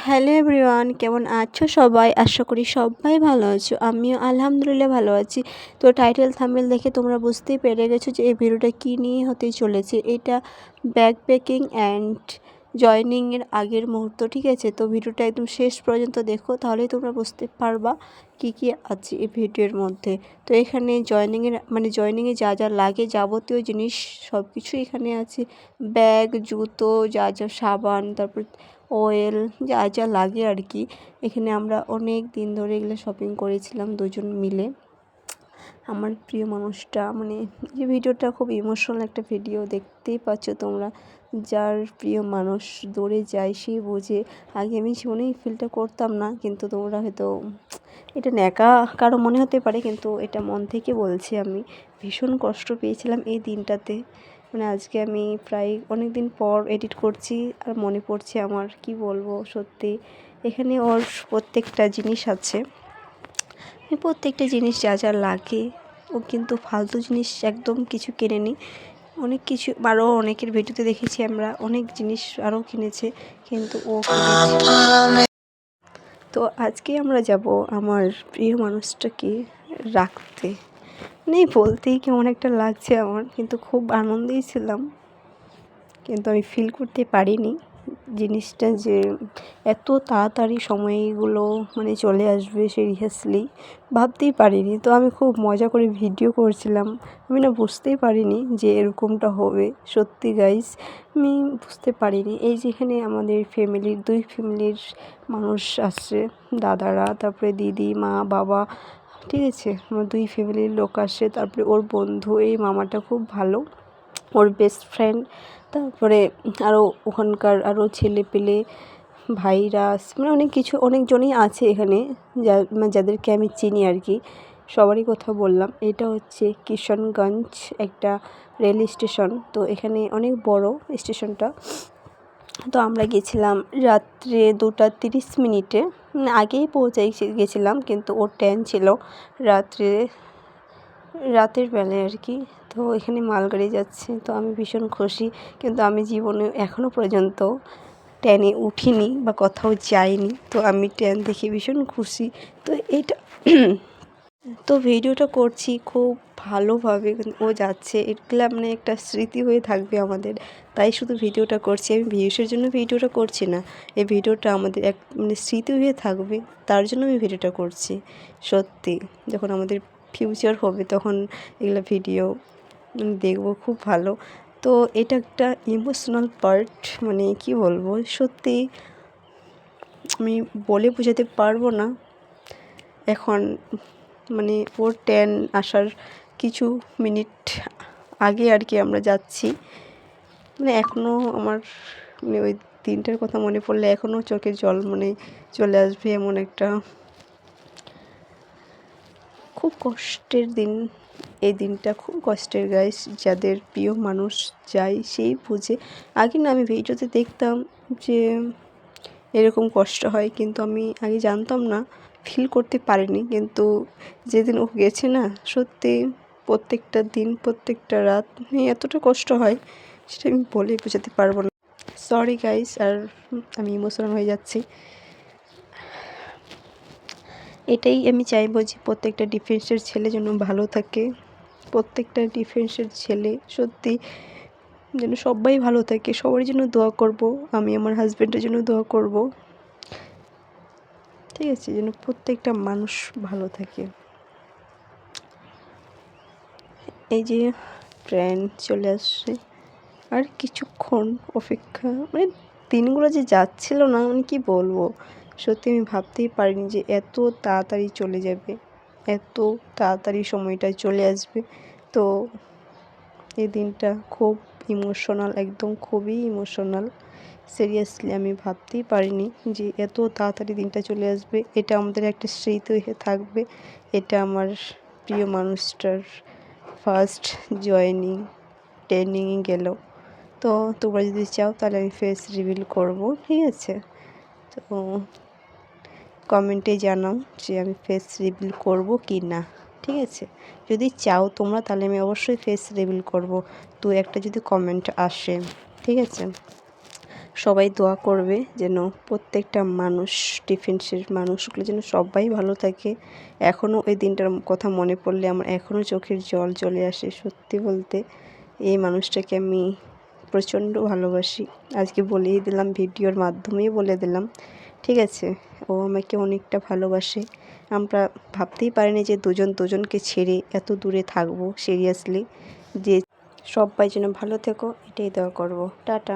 Hello everyone, কেমন আছো সবাই? আশা করি সবাই ভালো আছো। আমিও আলহামদুলিল্লাহ ভালো আছি। তো টাইটেল থাম্বনেল দেখে তোমরা বুঝতেই পেরে গেছো যে এই ভিডিওটা কী নিয়ে হতে চলেছে। এটা ব্যাকপ্যাকিং অ্যান্ড জয়েনিংয়ের আগের মুহূর্ত, ঠিক আছে? তো ভিডিওটা একদম শেষ পর্যন্ত দেখো, তাহলেই তোমরা বুঝতে পারবা কী কী আছে এই ভিডিওর মধ্যে। তো এখানে জয়েনিংয়ে যা যা লাগে যাবতীয় জিনিস সব কিছুই এখানে আছে। ব্যাগ, জুতো, যা যা সাবান, তারপর অয়েল, যা যা লাগে আর কি। এখানে আমরা অনেক দিন ধরে এগুলো শপিং করেছিলাম দুজন মিলে। আমার প্রিয় মানুষটা, এই ভিডিওটা খুব ইমোশনাল একটা ভিডিও, দেখতেই পাচ্ছ তোমরা। যার প্রিয় মানুষ দূরে যায় সে বোঝে। আগে আমি জীবনেই ফিলটা করতাম না, কিন্তু তোমরা হয়তো এটা ন্যাকা কারো মনে হতে পারে, কিন্তু এটা মন থেকে বলছি। আমি ভীষণ কষ্ট পেয়েছিলাম এই দিনটাতে। আজকে আমি প্রায় অনেক দিন পর এডিট করছি, আর মনে পড়ছে আমার, কি বলবো সত্যি। এখানে ওর প্রত্যেকটা জিনিস আছে, প্রত্যেকটা জিনিস যা যা লাগে। ও কিন্তু ফালতু জিনিস একদম কিছু কেনেনি, অনেক কিছু আরও অনেকের ভিডিওতে দেখেছি আমরা, অনেক জিনিস আরও কিনেছে, কিন্তু ও তো আজকে আমরা যাব আমার প্রিয় মানুষটাকে রাখতে। বলতেই কেমন একটা লাগছে আমার, কিন্তু খুব আনন্দেই ছিলাম। কিন্তু আমি ফিল করতে পারিনি জিনিসটা যে এত তাড়াতাড়ি সময়গুলো চলে আসবে, সিরিয়াসলি ভাবতেই পারিনি। তো আমি খুব মজা করে ভিডিও করছিলাম, আমি বুঝতেই পারিনি যে এরকমটা হবে। সত্যি গাইস, আমি বুঝতে পারিনি। এই যেখানে আমাদের দুই ফ্যামিলির মানুষ আসছে, দাদারা, তারপরে দিদি, মা, বাবা, ঠিক আছে, আমার দুই ফ্যামিলির লোক আসে। তারপরে ওর বন্ধু, এই মামাটা খুব ভালো, ওর বেস্ট ফ্রেন্ড, তারপরে আরও ওখানকার আরও ছেলে পেলে, ভাইরা, অনেকজনই আছে এখানে, যাদেরকে আমি চিনি আর কি। সবারই কথা বললাম। এটা হচ্ছে কিশনগঞ্জ একটা রেল স্টেশন। তো এখানে অনেক বড় স্টেশনটা। তো আমরা গেছিলাম রাত্রে 2:30 আগেই গেছিলাম, কিন্তু ওর ট্রেন ছিল রাতের বেলায় আর কি। তো এখানে মালগাড়ি যাচ্ছে, তো আমি ভীষণ খুশি। কিন্তু আমি জীবনে এখনও পর্যন্ত ট্রেনে উঠিনি বা কোথাও যাইনি, তো আমি ট্রেন দেখে ভীষণ খুশি। তো তো ভিডিওটা করছি খুব ভালোভাবে, ও যাচ্ছে, এগুলো একটা স্মৃতি হয়ে থাকবে আমাদের, তাই শুধু ভিডিওটা করছি। আমি ভিউসের জন্য ভিডিওটা করছি না, এই ভিডিওটা আমাদের স্মৃতি হয়ে থাকবে, তার জন্য আমি ভিডিওটা করছি। সত্যি যখন আমাদের ফিউচার হবে তখন এগুলো ভিডিও দেখবো, খুব ভালো। তো এটা একটা ইমোশনাল পার্ট, কি বলবো, সত্যি আমি বলে বোঝাতে পারবো না। এখন ওর ট্রেন আসার কিছু মিনিট আগে আর কি আমরা যাচ্ছি। এখনও আমার ওই দিনটার কথা মনে পড়লে এখনও চোখের জল চলে আসবে, এমন একটা খুব কষ্টের দিন। এই দিনটা খুব কষ্টের গাইস, যাদের প্রিয় মানুষ যায় সেই বুঝে। আগে না, আমি ভিডিওতে দেখতাম যে এরকম কষ্ট হয়, কিন্তু আমি আগে জানতাম না, ফিল করতে পারিনি। কিন্তু যেদিন ও গেছে না, সত্যি প্রত্যেকটা দিন, প্রত্যেকটা রাত এতটা কষ্ট হয়, সেটা আমি বলে বোঝাতে পারবো না। সরি গাইস, আর আমি ইমোশনাল হয়ে যাচ্ছি। এটাই আমি চাইবো যে প্রত্যেকটা ডিফেন্সের ছেলে যেন ভালো থাকে, প্রত্যেকটা ডিফেন্সের ছেলে সত্যি যেন সবাই ভালো থাকে, সবার জন্য দোয়া করব। আমি আমার হাজব্যান্ডের জন্য দোয়া করব, ঠিক আছে, যেন প্রত্যেকটা মানুষ ভালো থাকে। এই যে ট্রেন চলে আসছে, আর কিছুক্ষণ অপেক্ষা। দিনগুলো যে যাচ্ছিল না, কি বলবো, সত্যি আমি ভাবতেই পারিনি যে এত তাড়াতাড়ি চলে যাবে, এত তাড়াতাড়ি সময়টা চলে আসবে। তো এই দিনটা খুব ইমোশনাল, একদম খুবই ইমোশনাল। সিরিয়াসলি আমি ভাবতেই পারিনি যে এত তাড়াতাড়ি দিনটা চলে আসবে। এটা আমাদের একটা স্মৃতি হয়ে থাকবে। এটা আমার প্রিয় মানুষটার ফার্স্ট ট্রেনিংয়ে গেল। তো তোমরা যদি চাও তাহলে আমি ফেস রিভিল করব, ঠিক আছে? তো কমেন্টে জানাও যে আমি ফেস রিভিল করব কি না, ঠিক আছে? যদি চাও তোমরা তাহলে আমি অবশ্যই ফেস রিভিল করব, একটা যদি কমেন্ট আসে, ঠিক আছে? সবাই দোয়া করবে যেন প্রত্যেকটা মানুষ, ডিফেন্সের মানুষগুলো যেন সবাই ভালো থাকে। এখনও ওই দিনটার কথা মনে পড়লে আমার এখনও চোখের জল চলে আসে। সত্যি বলতে এই মানুষটাকে আমি প্রচণ্ড ভালোবাসি। আজকে বলেই দিলাম, ভিডিওর মাধ্যমেই বলে দিলাম, ঠিক আছে? ও আমাকে অনেকটা ভালোবাসে। আমরা ভাবতেই পারিনি যে দুজন দুজনকে ছেড়ে এত দূরে থাকবো। সিরিয়াসলি যে সবাই যেন ভালো থেকো, এটাই দোয়া করব। টাটা।